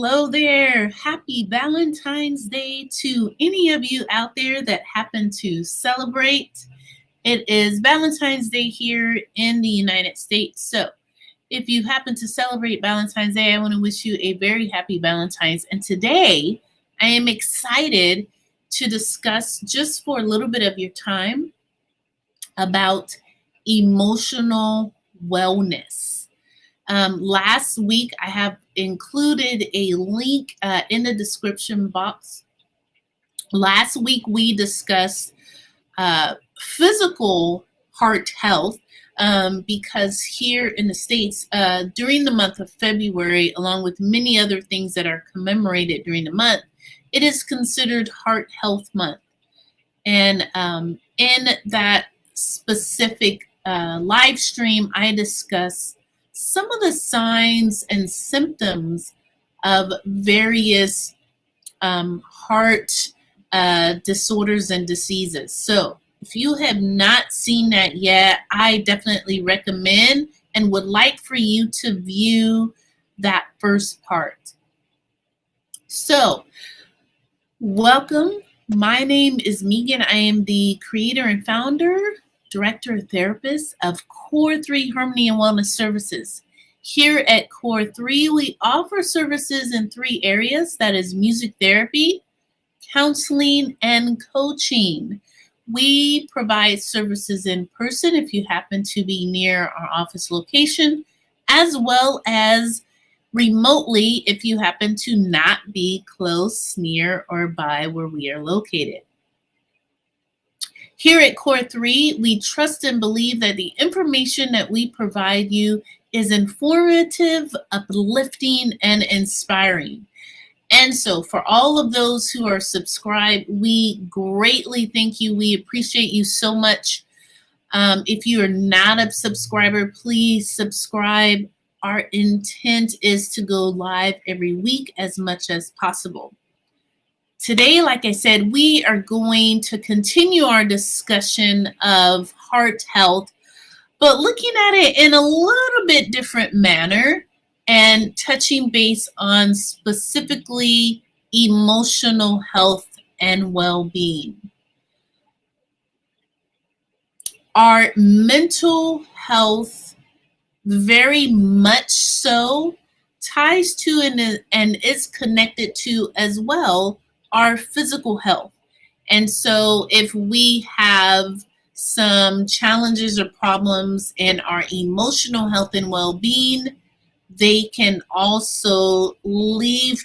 Hello there. Happy Valentine's Day to any of you out there that happen to celebrate. It is Valentine's Day here in the United States. So, if you happen to celebrate Valentine's Day, I want to wish you a very happy Valentine's. And today, I am excited to discuss just for a little bit of your time about emotional wellness. Last week, I have included a link in the description box. Last week, we discussed physical heart health because here in the States, during the month of February, along with many other things that are commemorated during the month, it is considered Heart Health Month. And in that specific live stream, I discuss some of the signs and symptoms of various heart disorders and diseases. So if you have not seen that yet, I definitely recommend and would like for you to view that first part. So welcome. My name is Megan. I am the creator and founder, director and therapist of Core 3 Harmony and Wellness Services. Here at Core 3, we offer services in 3 areas. That is music therapy, counseling, and coaching. We provide services in person if you happen to be near our office location, as well as remotely if you happen to not be close, near, or by where we are located. Here at Core 3, we trust and believe that the information that we provide you is informative, uplifting, and inspiring. And so for all of those who are subscribed, we greatly thank you. We appreciate you so much. If you are not a subscriber, please subscribe. Our intent is to go live every week as much as possible. Today, like I said, we are going to continue our discussion of heart health, but looking at it in a little bit different manner and touching base on specifically emotional health and well-being. Our mental health very much so ties to and is connected to as well our physical health. And so if we have some challenges or problems in our emotional health and well-being, they can also lead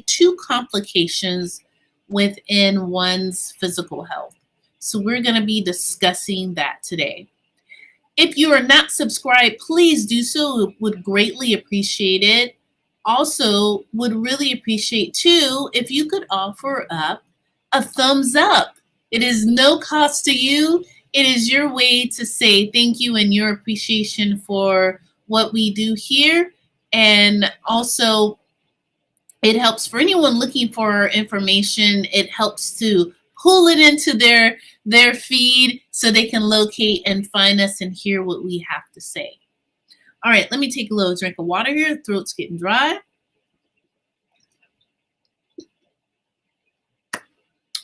to complications within one's physical health. So we're going to be discussing that today. If you are not subscribed, please do so. Would greatly appreciate it. Also, would really appreciate too if you could offer up a thumbs up. It is no cost to you. It is your way to say thank you and your appreciation for what we do here. And also, it helps for anyone looking for our information. It helps to pull it into their feed so they can locate and find us and hear what we have to say. All right, let me take a little drink of water here. The throat's getting dry.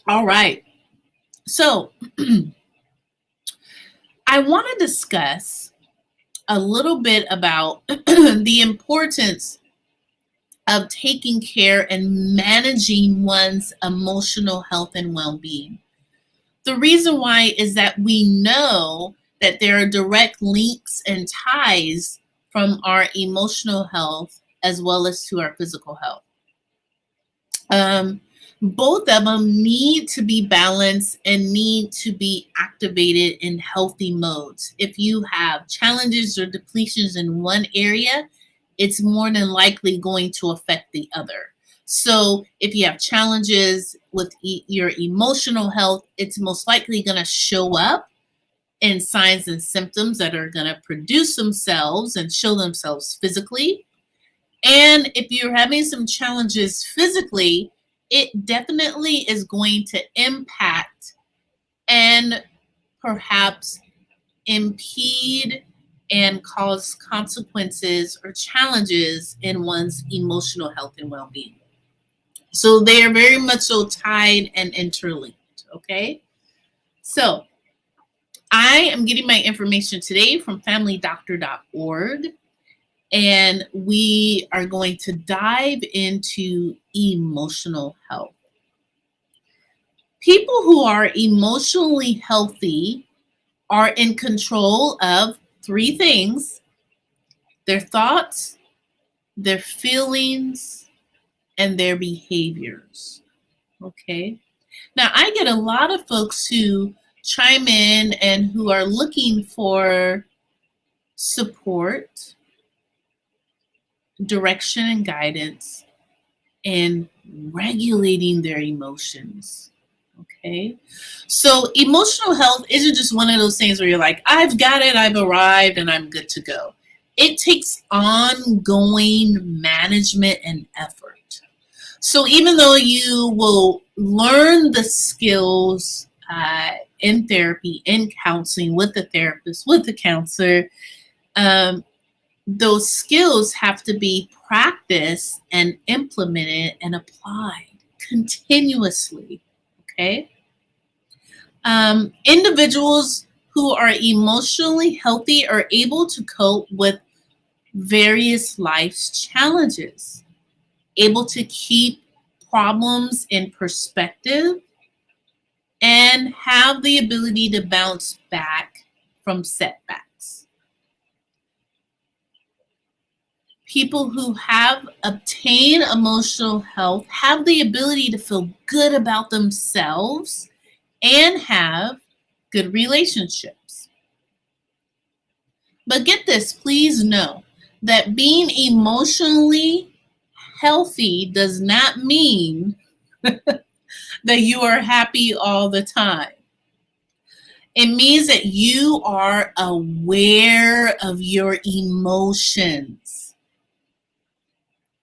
All right. So I want to discuss a little bit about the importance of taking care and managing one's emotional health and well-being. The reason why is that we know that there are direct links and ties from our emotional health as well as to our physical health. Both of them need to be balanced and need to be activated in healthy modes. If you have challenges or depletions in one area, it's more than likely going to affect the other. So if you have challenges with your emotional health, it's most likely going to show up in signs and symptoms that are going to produce themselves and show themselves physically. And if you're having some challenges physically, it definitely is going to impact and perhaps impede and cause consequences or challenges in one's emotional health and well-being. So they are very much so tied and interlinked. Okay. So I am getting my information today from familydoctor.org, and we are going to dive into emotional health. People who are emotionally healthy are in control of three things: their thoughts, their feelings, and their behaviors. Okay. Now, I get a lot of folks who chime in and who are looking for support, direction, and guidance in regulating their emotions. Okay. So, emotional health isn't just one of those things where you're like, I've got it, I've arrived, and I'm good to go. It takes ongoing management and effort. So even though you will learn the skills in therapy, in counseling, with the therapist, with the counselor, um, those skills have to be practiced and implemented and applied continuously. Okay. Individuals who are emotionally healthy are able to cope with various life's challenges, able to keep problems in perspective, and have the ability to bounce back from setbacks. People who have obtained emotional health have the ability to feel good about themselves and have good relationships. But get this, please know that being emotionally healthy does not mean that you are happy all the time. It means that you are aware of your emotions.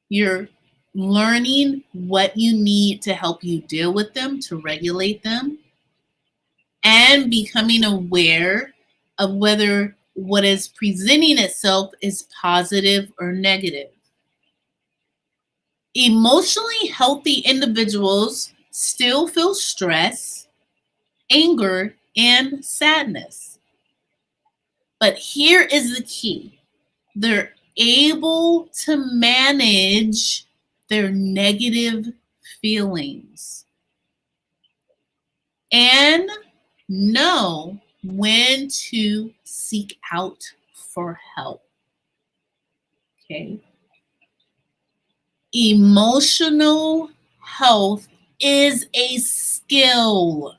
You're learning what you need to help you deal with them, to regulate them, and becoming aware of whether what is presenting itself is positive or negative. Emotionally healthy individuals still feel stress, anger, and sadness. But here is the key: they're able to manage their negative feelings and know when to seek out for help. Okay. Emotional health is a skill.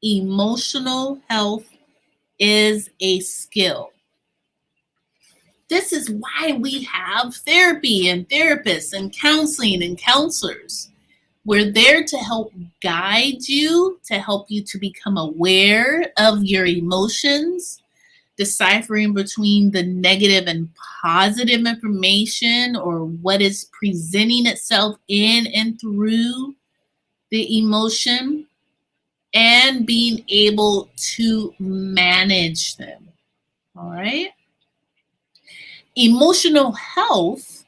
Emotional health is a skill. This is why we have therapy and therapists and counseling and counselors. We're there to help guide you, to help you to become aware of your emotions, deciphering between the negative and positive information or what is presenting itself in and through the emotion, and being able to manage them. All right. Emotional health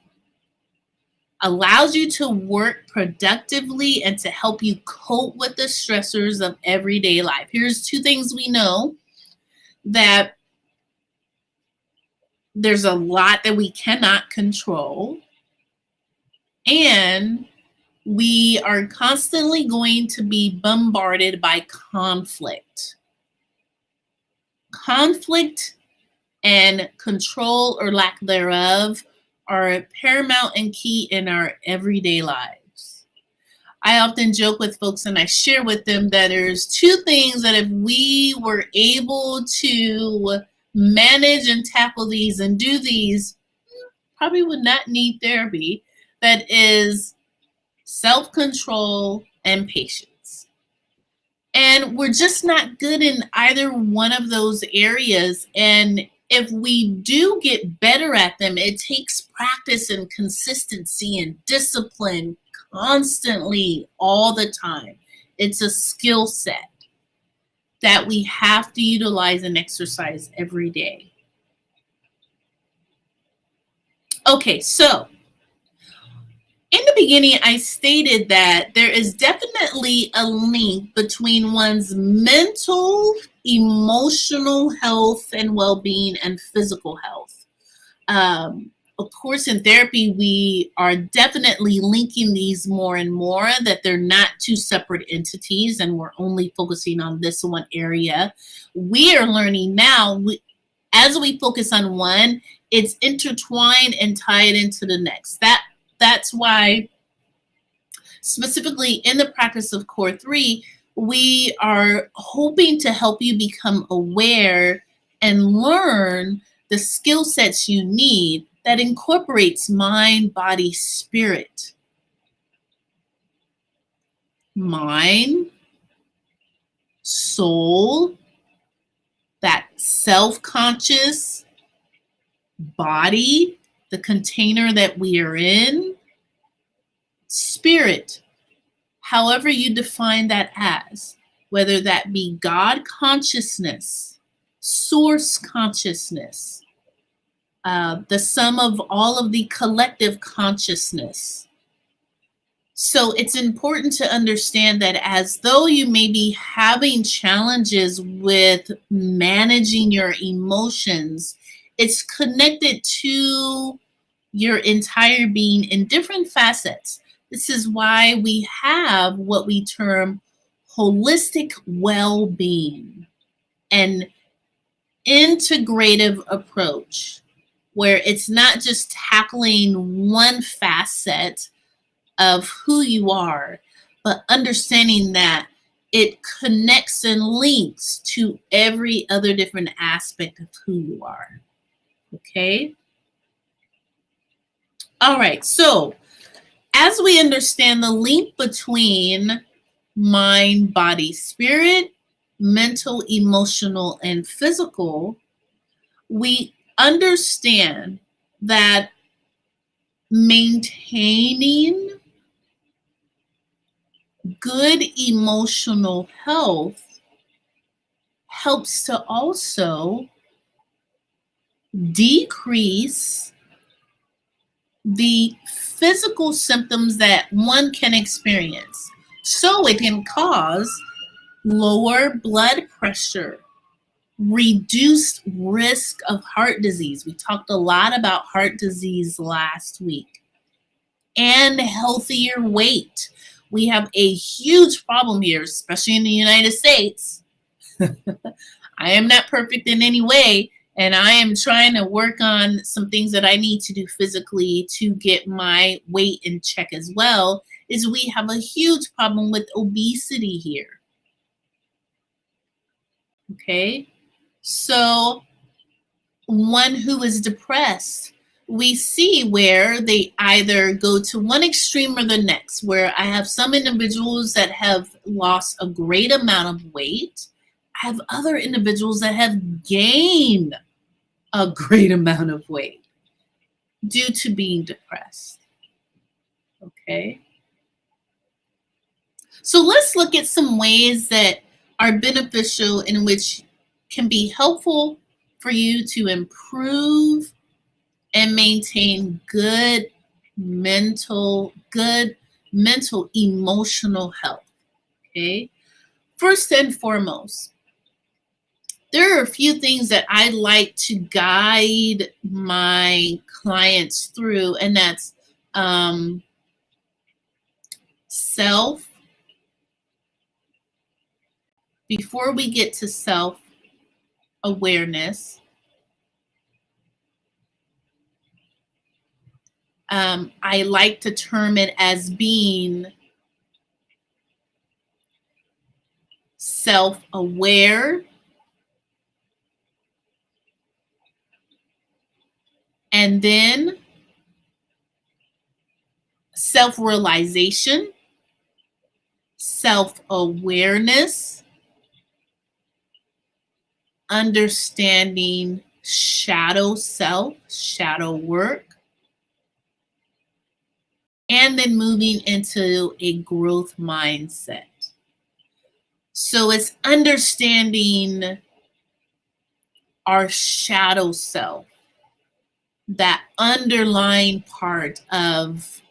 allows you to work productively and to help you cope with the stressors of everyday life. Here's two things we know: that there's a lot that we cannot control, and we are constantly going to be bombarded by conflict. Conflict and control or lack thereof are paramount and key in our everyday lives. I often joke with folks and I share with them that there's two things that if we were able to manage and tackle these and do these, probably would not need therapy. That is self-control and patience. And we're just not good in either one of those areas. And if we do get better at them, it takes practice and consistency and discipline constantly, all the time. It's a skill set. that we have to utilize and exercise every day. Okay, so in the beginning, I stated that there is definitely a link between one's mental, emotional health and well-being and physical health. Of course, in therapy, we are definitely linking these more and more, that they're not two separate entities and we're only focusing on this one area. We are learning now, as we focus on one, it's intertwined and tied into the next. That's why, specifically in the practice of Core 3, we are hoping to help you become aware and learn the skill sets you need that incorporates mind, body, spirit. Mind, soul, that self-conscious body, the container that we are in, spirit, however you define that as, whether that be God consciousness, source consciousness, the sum of all of the collective consciousness. So it's important to understand that as though you may be having challenges with managing your emotions, it's connected to your entire being in different facets. This is why we have what we term holistic well-being, an integrative approach, where it's not just tackling one facet of who you are, but understanding that it connects and links to every other different aspect of who you are. Okay? All right, so as we understand the link between mind, body, spirit, mental, emotional, and physical, we understand that maintaining good emotional health helps to also decrease the physical symptoms that one can experience. So it can cause lower blood pressure, reduced risk of heart disease. We talked a lot about heart disease last week. And healthier weight. We have a huge problem here, especially in the United States. I am not perfect in any way, and I am trying to work on some things that I need to do physically to get my weight in check as well, is we have a huge problem with obesity here. Okay? So one who is depressed, we see where they either go to one extreme or the next, where I have some individuals that have lost a great amount of weight. I have other individuals that have gained a great amount of weight due to being depressed. Okay. So let's look at some ways that are beneficial in which can be helpful for you to improve and maintain good mental emotional health. Okay. First and foremost, there are a few things that I like to guide my clients through, and that's self. Before we get to self awareness, I like to term it as being self-aware and then self-realization, self-awareness, understanding shadow self, shadow work, and then moving into a growth mindset. So it's understanding our shadow self, that underlying part of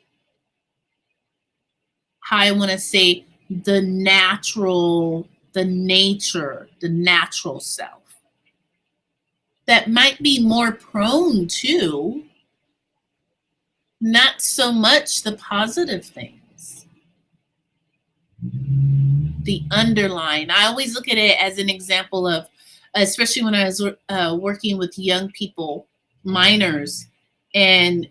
how I want to say the natural self that might be more prone to not so much the positive things, the underlying. I always look at it as an example of, especially when I was working with young people, minors, and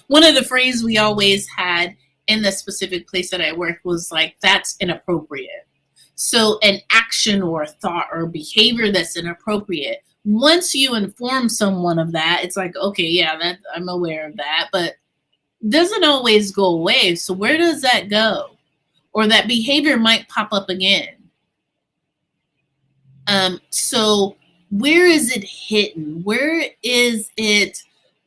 one of the phrases we always had in the specific place that I worked was like, that's inappropriate. So an action or a thought or behavior that's inappropriate, once you inform someone of that, it's like, okay, yeah, that I'm aware of that, but doesn't always go away. So where does that go? Or that behavior might pop up again. So where is it hidden? Where is it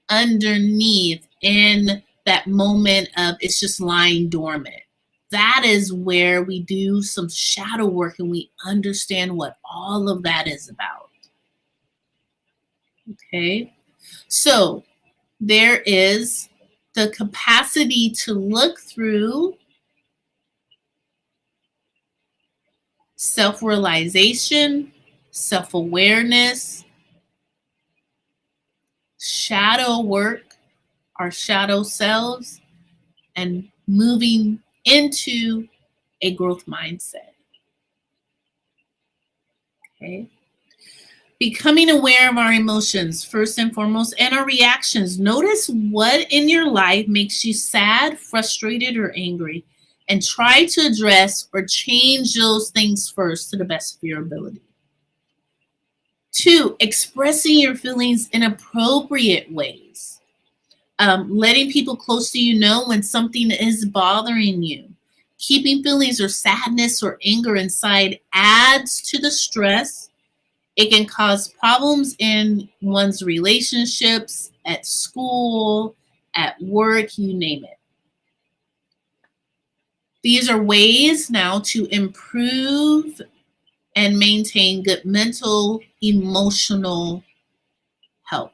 underneath in that moment of it's just lying dormant? That is where we do some shadow work and we understand what all of that is about. Okay. So there is the capacity to look through self-realization, self-awareness, shadow work, our shadow selves, and moving into a growth mindset. Okay. Becoming aware of our emotions, first and foremost, and our reactions. Notice what in your life makes you sad, frustrated, or angry, and try to address or change those things first to the best of your ability. 2, expressing your feelings in appropriate ways. Letting people close to you know when something is bothering you. Keeping feelings or sadness or anger inside adds to the stress. It can cause problems in one's relationships, at school, at work, you name it. These are ways now to improve and maintain good mental, emotional health.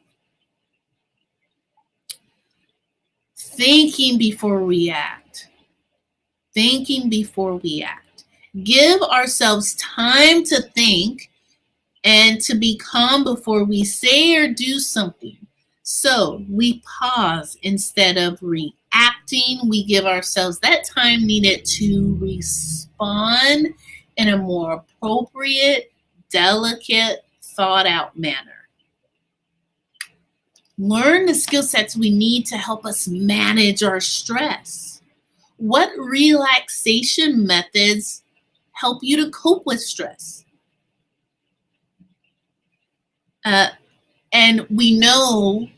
Thinking before we act. Thinking before we act. Give ourselves time to think and to be calm before we say or do something. So we pause instead of reacting. We give ourselves that time needed to respond in a more appropriate, delicate, thought out manner. Learn the skill sets we need to help us manage our stress. What relaxation methods help you to cope with stress? And we know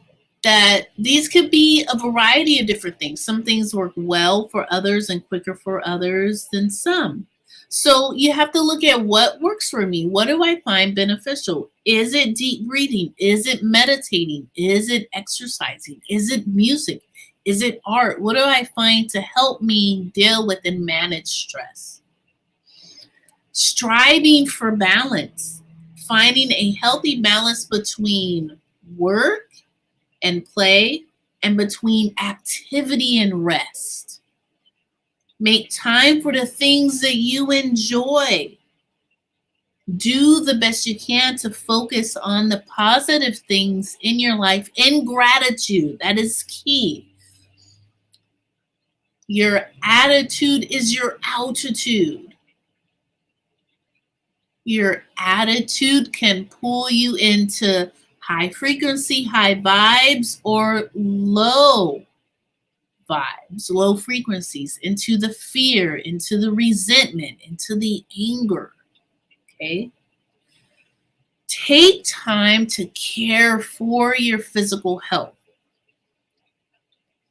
that these could be a variety of different things. Some things work well for others and quicker for others than some. So you have to look at what works for me. What do I find beneficial? Is it deep breathing? Is it meditating? Is it exercising? Is it music? Is it art? What do I find to help me deal with and manage stress? Striving for balance, finding a healthy balance between work and play and between activity and rest. Make time for the things that you enjoy. Do the best you can to focus on the positive things in your life and gratitude. That is key. Your attitude is your altitude. Your attitude can pull you into high frequency, high vibes, or low vibes, low frequencies, into the fear, into the resentment, into the anger. Okay. Take time to care for your physical health.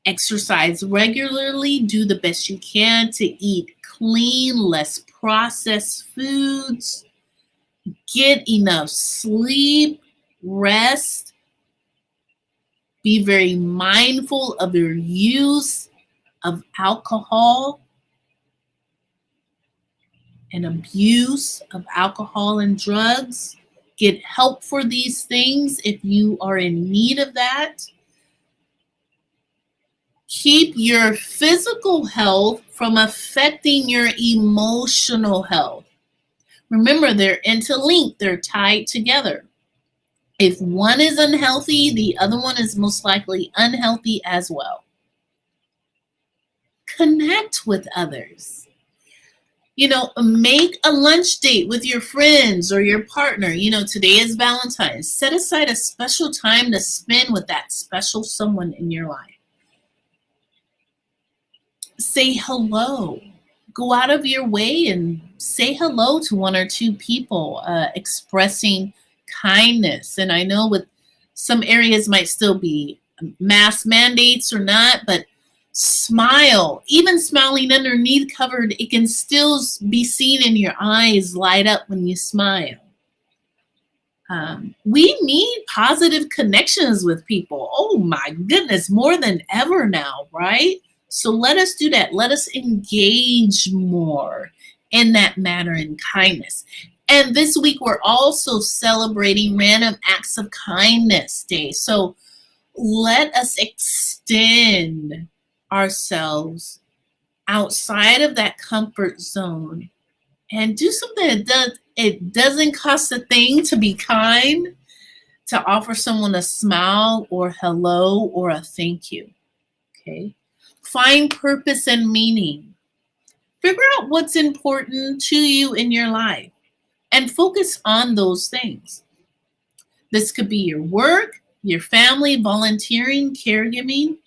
Exercise regularly, do the best you can to eat clean, less processed foods, get enough sleep, rest, be very mindful of your use of alcohol and abuse of alcohol and drugs. Get help for these things if you are in need of that. Keep your physical health from affecting your emotional health. Remember, they're interlinked, they're tied together. If one is unhealthy, the other one is most likely unhealthy as well. Connect with others. Make a lunch date with your friends or your partner. Today is Valentine's. Set aside a special time to spend with that special someone in your life. Say hello. Go out of your way and say hello to one or two people, expressing kindness. And I know with some areas might still be mask mandates or not, but smile. Even smiling underneath covered, it can still be seen in your eyes light up when you smile. We need positive connections with people. Oh my goodness, more than ever now, right? So let us do that. Let us engage more in that manner in kindness. And this week, we're also celebrating Random Acts of Kindness Day. So let us extend ourselves outside of that comfort zone and do something it doesn't cost a thing to be kind, to offer someone a smile or hello or a thank you. Okay. Find purpose and meaning. Figure out what's important to you in your life and focus on those things. This could be your work, your family, volunteering, caregiving,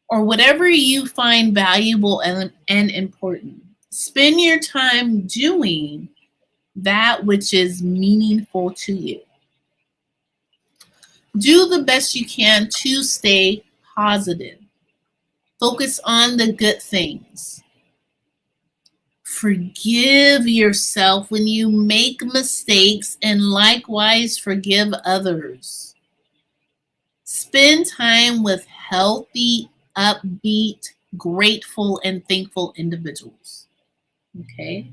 or whatever you find valuable and important. Spend your time doing that which is meaningful to you. Do the best you can to stay positive. Focus on the good things. Forgive yourself when you make mistakes and likewise forgive others. Spend time with healthy, upbeat, grateful, and thankful individuals. Okay?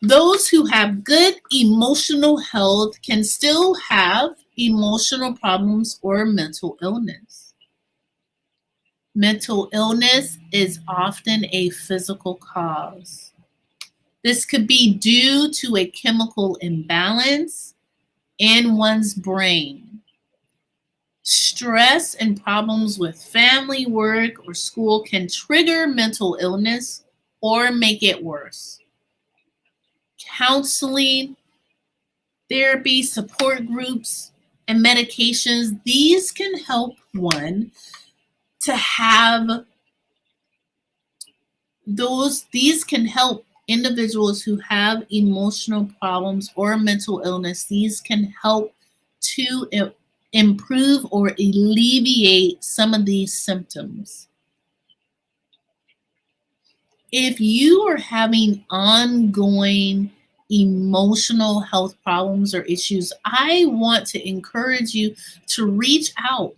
Those who have good emotional health can still have emotional problems or mental illness. Mental illness is often a physical cause. This could be due to a chemical imbalance in one's brain. Stress and problems with family, work, or school can trigger mental illness or make it worse. Counseling, therapy, support groups, and medications, these can help one to have these can help individuals who have emotional problems or mental illness. These can help to improve or alleviate some of these symptoms. If you are having ongoing emotional health problems or issues, I want to encourage you to reach out.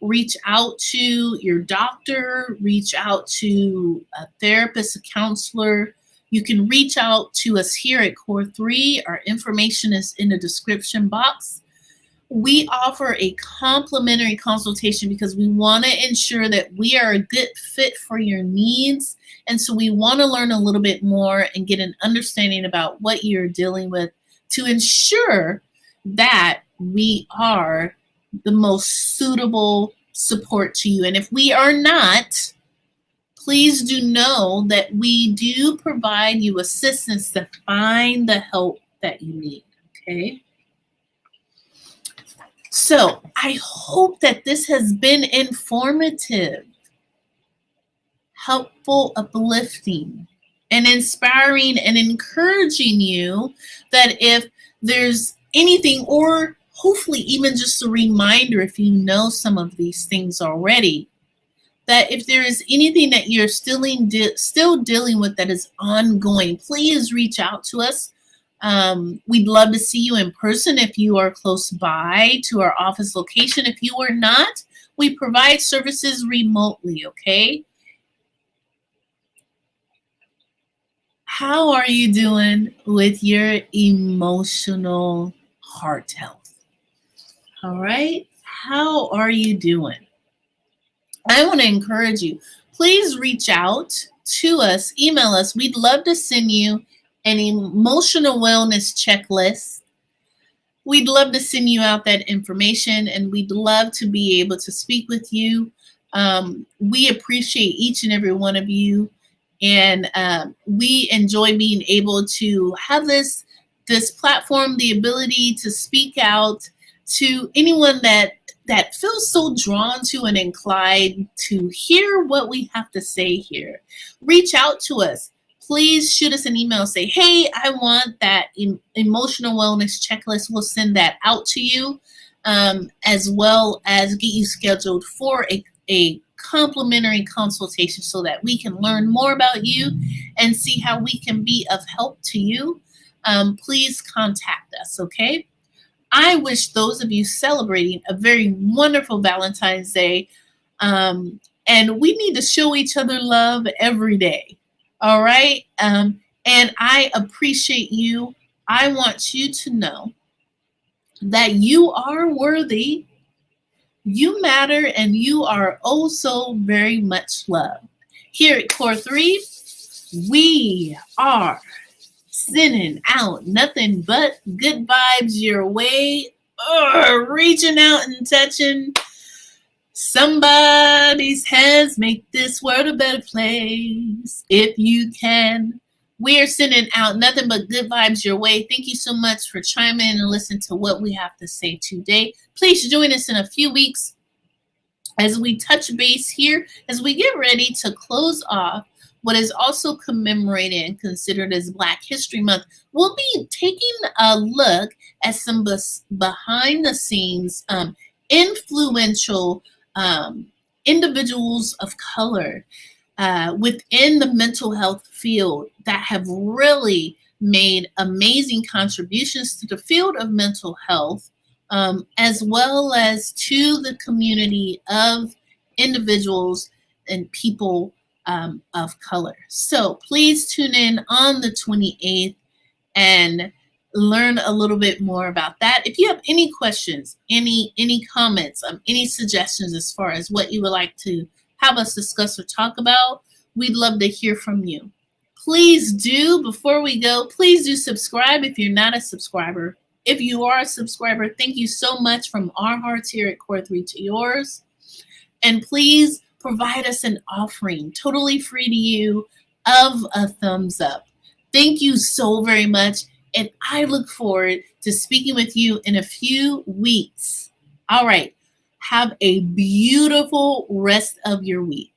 Reach out to your doctor, reach out to a therapist, a counselor. You can reach out to us here at Core 3. Our information is in the description box. We offer a complimentary consultation because we want to ensure that we are a good fit for your needs. And so we want to learn a little bit more and get an understanding about what you're dealing with to ensure that we are the most suitable support to you. And if we are not, please do know that we do provide you assistance to find the help that you need. Okay? So I hope that this has been informative, helpful, uplifting, and inspiring and encouraging you that if there's anything, or hopefully even just a reminder if you know some of these things already, that if there is anything that you're still dealing with that is ongoing, please reach out to us. We'd love to see you in person if you are close by to our office location. If you are not, we provide services remotely, okay? How are you doing with your emotional heart health? All right. How are you doing? I want to encourage you. Please reach out to us, email us. We'd love to send you an emotional wellness checklist. We'd love to send you out that information, and we'd love to be able to speak with you. We appreciate each and every one of you, and we enjoy being able to have this platform, the ability to speak out to anyone that feels so drawn to and inclined to hear what we have to say here. Reach out to us. Please shoot us an email. Say, hey, I want that emotional wellness checklist. We'll send that out to you, as well as get you scheduled for a complimentary consultation so that we can learn more about you and see how we can be of help to you. Please contact us, okay? I wish those of you celebrating a very wonderful Valentine's Day. And we need to show each other love every day. All right. And I appreciate you. I want you to know that you are worthy, you matter, and you are oh so very much loved. Here at Core 3, we are sending out nothing but good vibes your way, reaching out and touching somebody's hands. Make this world a better place if you can. We're sending out nothing but good vibes your way. Thank you so much for chiming in and listening to what we have to say today. Please join us in a few weeks as we touch base here, as we get ready to close off what is also commemorated and considered as Black History Month. We'll be taking a look at some behind the scenes influential individuals of color within the mental health field that have really made amazing contributions to the field of mental health, as well as to the community of individuals and people of color. So please tune in on the 28th and learn a little bit more about that. If you have any questions, any comments, any suggestions as far as what you would like to have us discuss or talk about, we'd love to hear from you. Please do, before we go, please do subscribe if you're not a subscriber. If you are a subscriber, thank you so much from our hearts here at Core 3 to yours. And please provide us an offering, totally free to you, of a thumbs up. Thank you so very much. And I look forward to speaking with you in a few weeks. All right. Have a beautiful rest of your week.